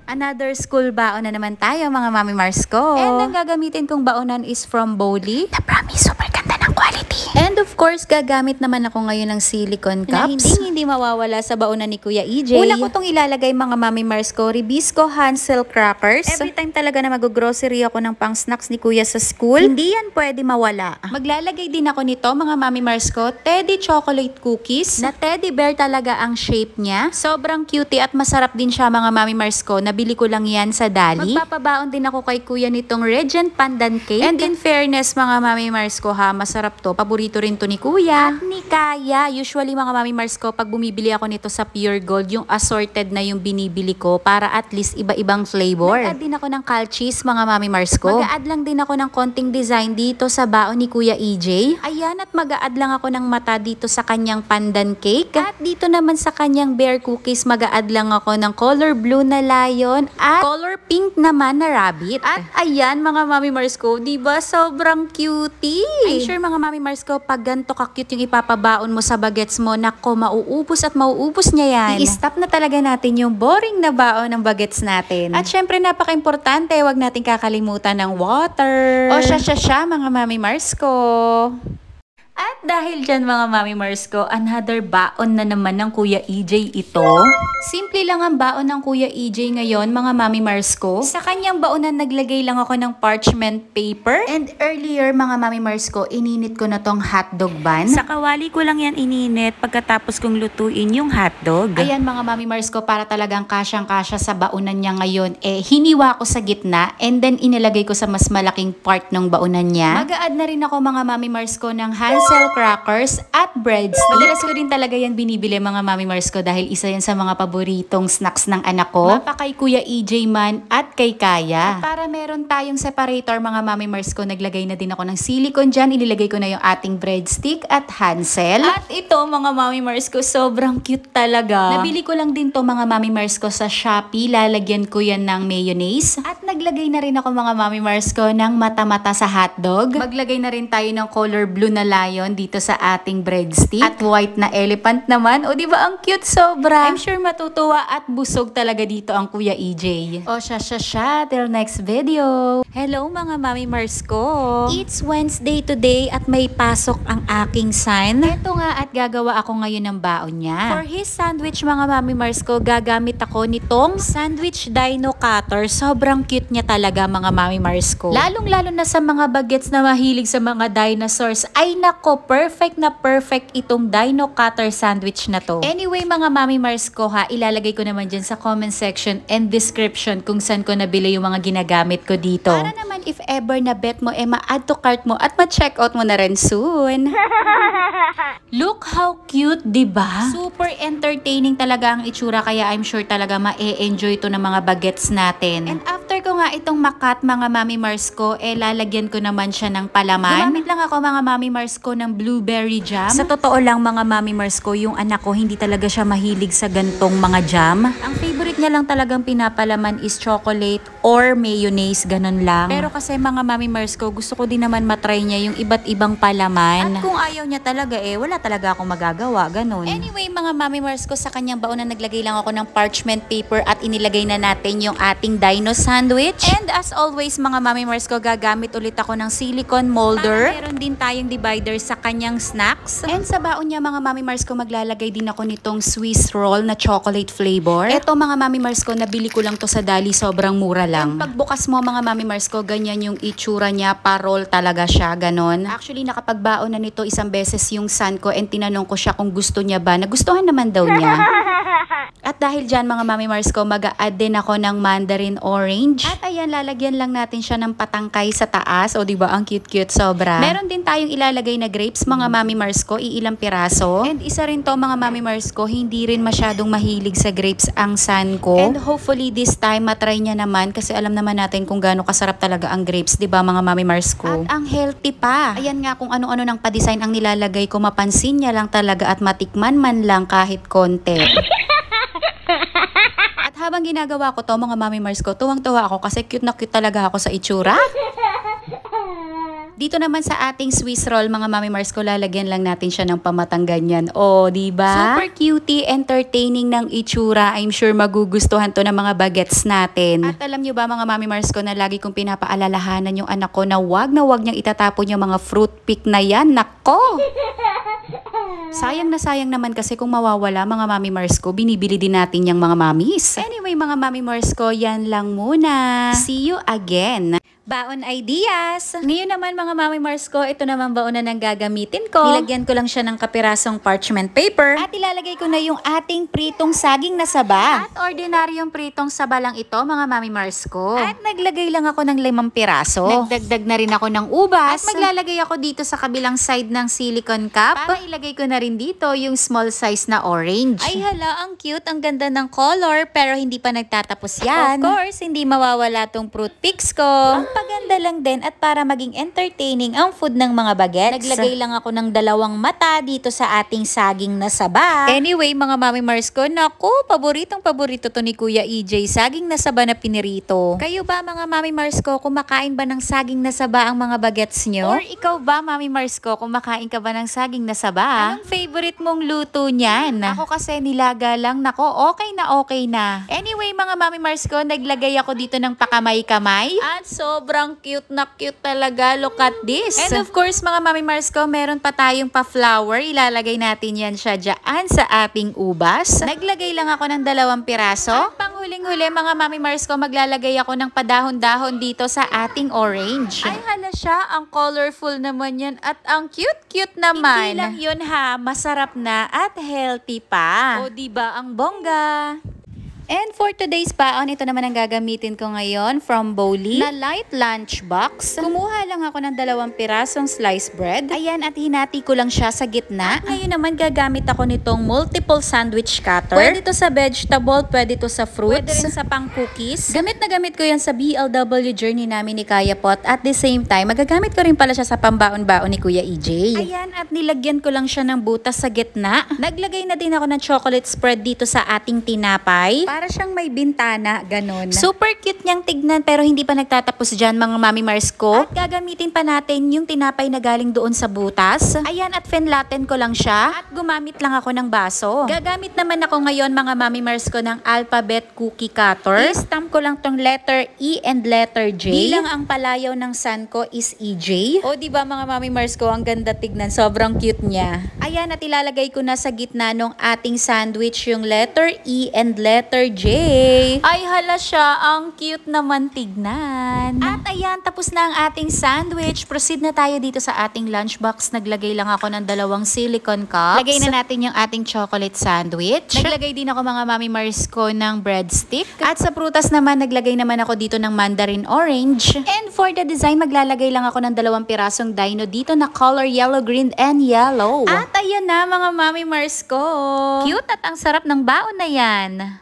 Another school baon na naman tayo mga Mami Mars ko. And ang gagamitin kong baonan is from Bowly. Na promise, super ganda ng quality. And of course, gagamit naman ako ngayon ng silicone cups. Na hindi mawawala sa baonan ni Kuya EJ. Una ko tong ilalagay mga Mami Mars ko, Ribisco Hansel crackers. Every time talaga na mag-grocery ako ng pang snacks ni Kuya sa school, hindi yan pwede mawala. Maglalagay din ako nito mga Mami Mars ko, Teddy chocolate cookies. Na teddy bear talaga ang shape niya. Sobrang cutie at masarap din siya mga Mami Mars ko. Nabili ko lang yan sa Dali. Magpapabaon din ako kay Kuya nitong Regent Pandan Cake. And in fairness mga Mami Mars ko ha, masarap to. Paborito rin to ni Kuya. At ni Kaya. Usually mga Mami Mars ko, pag bumibili ako nito sa Pure Gold, yung assorted na yung binibili ko para at least iba-ibang flavor. Nag-add din ako ng calchis mga Mami Mars ko. Mag-add lang din ako ng konting design dito sa baon ni Kuya EJ. Ayan, at mag-add lang ako ng mata dito sa kanyang pandan cake. At dito naman sa kanyang bear cookies, mag-add lang ako ng color blue na lion at color pink naman na rabbit. At ayan mga Mami Mars ko, diba sobrang cutie? I'm sure mga Mami Mars ko, pag ganito ka-cute yung ipapabaon mo sa bagets mo, nako, mauubos at mauubos niya yan. I-stop na talaga natin yung boring na baon ng bagets natin. At syempre napaka-importante, wag natin kakalimutan ng water. O siya mga Mami Mars ko. At dahil dyan mga Mami Mars ko, another baon na naman ng Kuya EJ ito. Simple lang ang baon ng Kuya EJ ngayon mga Mami Mars ko. Sa kanyang baonan naglagay lang ako ng parchment paper. And earlier mga Mami Mars ko, ininit ko na tong hotdog bun. Sa kawali ko lang yan ininit pagkatapos kong lutuin yung hotdog. Ayan mga Mami Mars ko, para talagang kasyang-kasya sa baonan niya ngayon. Hiniwa ko sa gitna and then inilagay ko sa mas malaking part ng baonan niya. Mag-a-add na rin ako mga Mami Mars ko ng Hansel crackers at breadstick. Madalas ko rin talaga yan binibili mga Mami Mars ko dahil isa yan sa mga paboritong snacks ng anak ko. Mapa kay Kuya EJ man at kay Kaya. At para meron tayong separator mga Mami Mars ko, naglagay na din ako ng silicone dyan. Inilagay ko na yung ating breadstick at Hansel. At ito mga Mami Mars ko, sobrang cute talaga. Nabili ko lang din to mga Mami Mars ko sa Shopee. Lalagyan ko yan ng mayonnaise. At naglagay na rin ako mga Mami Mars ko ng mata-mata sa hotdog. Maglagay na rin tayo ng color blue na lion dito sa ating breadstick. At white na elephant naman. O diba ang cute sobra? I'm sure matutuwa at busog talaga dito ang Kuya EJ. O siya. Till next video. Hello mga Mami Mars ko. It's Wednesday today at may pasok ang aking son. Ito nga at gagawa ako ngayon ng baon niya. For his sandwich mga Mami Mars ko, gagamit ako nitong sandwich dino cutter. Sobrang cute niya talaga mga Mami Mars ko. Lalong-lalo na sa mga bagets na mahilig sa mga dinosaurs. Ay nako, perfect na perfect itong dino cutter sandwich na to. Anyway mga Mami Mars ko ha, ilalagay ko naman dyan sa comment section and description kung saan ko nabili yung mga ginagamit ko dito. Para naman if ever na bet mo, ma-add to cart mo at ma-check out mo na rin soon. Look how cute, diba? Super entertaining talaga ang itsura, kaya I'm sure talaga ma-e-enjoy to ng mga bagets natin. And after ko nga itong makat mga Mami Mars ko, lalagyan ko naman siya ng palaman. Gumamit lang ako mga Mami Mars ko ng blueberry jam. Sa totoo lang mga Mami Mars ko, yung anak ko hindi talaga siya mahilig sa gantong mga jam. Ang favorite niya lang talagang pinapalaman is chocolate or mayonnaise, ganun lang. Pero kasi mga Mami Mars ko, gusto ko din naman matry niya yung iba't ibang palaman. At kung ayaw niya talaga wala talaga akong magagawa, ganun. Anyway mga Mami Mars ko, sa kanyang baonan naglagay lang ako ng parchment paper at inilagay na natin yung ating dino sandwich. And as always mga Mami Mars ko, gagamit ulit ako ng silicone molder. Meron din tayong divider sa kanyang snacks. And sa baon niya mga Mami Mars ko, maglalagay din ako nitong Swiss roll na chocolate flavor. Eto mga Mami Mars ko, nabili ko lang to sa Dali, sobrang mura lang. And pagbukas mo mga Mami Mars ko, ganyan yung itsura niya, pa-roll talaga siya, ganon. Actually nakapagbaon na nito isang beses yung son ko and tinanong ko siya kung gusto niya ba. Nagustuhan naman daw niya. At dahil dyan mga Mami Mars ko, mag-a-add din ako ng mandarin orange. At ayan, lalagyan lang natin siya ng patangkay sa taas. O diba, ang cute-cute sobra. Meron din tayong ilalagay na grapes mga Mami Mars ko, iilang piraso. And isa rin to mga Mami Mars ko, hindi rin masyadong mahilig sa grapes ang son ko. And hopefully this time matry niya naman kasi alam naman natin kung gaano kasarap talaga ang grapes, diba mga Mami Mars ko. At ang healthy pa. Ayan nga, kung ano-ano ng pa-design ang nilalagay ko, mapansin niya lang talaga at matikman man lang kahit konti. At habang ginagawa ko to mga Mami Mars ko, tuwang-tuwa ako kasi cute na cute talaga ako sa itsura. dito naman sa ating Swiss roll, mga Mami Mars ko, lalagyan lang natin siya ng pamatang ganyan. O, diba? Super cutie, entertaining ng itsura. I'm sure magugustuhan to ng mga bagets natin. At alam nyo ba, mga Mami Mars ko, na lagi kong pinapaalalahanan yung anak ko na wag niyang itatapon yung mga fruit pick na yan. Nako! Sayang na sayang naman kasi kung mawawala, mga Mami Mars ko, binibili din natin yung mga mamis. Anyway, mga Mami Mars ko, yan lang muna. See you again. Baon ideas! Ngayon naman, mga Mami Mars ko, ito naman baon na nang gagamitin ko. Nilagyan ko lang siya ng kapirasong parchment paper. At ilalagay ko na yung ating pritong saging na saba. At ordinaryong pritong saba lang ito, mga Mami Mars ko. At naglagay lang ako ng 5 piraso. Nagdagdag na rin ako ng ubas. At maglalagay ako dito sa kabilang side ng silicone cup. Para ilagay ko na rin dito yung small size na orange. Ay hala, ang cute, ang ganda ng color, pero hindi pa nagtatapos yan. Of course, hindi mawawala tong fruit picks ko. Paganda lang din at para maging entertaining ang food ng mga bagets. Naglagay lang ako ng 2 mata dito sa ating saging na saba. Anyway, mga Mami Mars ko, naku, paborito to ni Kuya EJ, saging na saba na pinirito. Kayo ba, mga Mami Mars ko, kumakain ba ng saging na saba ang mga bagets nyo? Or ikaw ba, Mami Mars ko, kumakain ka ba ng saging na saba? Anong favorite mong luto niyan? Ako kasi nilaga lang, nako, okay na. Anyway, mga Mami Mars ko, naglagay ako dito ng pakamay-kamay. At sobrang cute na cute talaga. Look at this. And of course, mga Mami Mars ko, meron pa tayong pa-flower. Ilalagay natin yan siya dyan sa ating ubas. Naglagay lang ako ng 2 piraso. At panghuling-huli, mga Mami Mars ko, maglalagay ako ng padahon-dahon dito sa ating orange. Ay hala siya, ang colorful naman yan at ang cute-cute naman. Hindi lang yun ha, masarap na at healthy pa. O diba ang bongga? And for today's baon, ito naman ang gagamitin ko ngayon from Bowly na light lunch box. Kumuha lang ako ng 2 pirasong sliced bread. Ayan, at hinati ko lang siya sa gitna. At ngayon naman gagamit ako nitong multiple sandwich cutter. Pwede to sa vegetable, pwede to sa fruits, pwede rin sa pang cookies. Gamit na gamit ko yan sa BLW journey namin ni Kaya Pot. At the same time, magagamit ko rin pala siya sa pambaon-baon ni Kuya EJ. Ayan, at nilagyan ko lang siya ng butas sa gitna. Naglagay na din ako ng chocolate spread dito sa ating tinapay. Para siyang may bintana, ganon. Super cute niyang tignan, pero hindi pa nagtatapos dyan, mga Mami Mars ko. At gagamitin pa natin yung tinapay na galing doon sa butas. Ayan, at fenlaten ko lang siya. At gumamit lang ako ng baso. Gagamit naman ako ngayon, mga Mami Mars ko, ng alphabet cookie cutter. I-stamp ko lang tong letter E and letter J. Bilang ang palayaw ng sun ko is EJ. O diba, mga Mami Mars ko, ang ganda tignan. Sobrang cute niya. Ayan, at ilalagay ko na sa gitna ng ating sandwich yung letter E and letter J. Ay hala siya, ang cute naman tignan. At ayan, tapos na ang ating sandwich. Proceed na tayo dito sa ating lunchbox. Naglagay lang ako ng 2 silicone cups. Lagay na natin yung ating chocolate sandwich. Naglagay din ako, mga Mami Mars ko, ng breadstick. At sa prutas naman, naglagay naman ako dito ng mandarin orange. And for the design, maglalagay lang ako ng 2 pirasong dino dito na color yellow, green, and yellow. At ayan na, mga Mami Mars ko. Cute at ang sarap ng baon na yan.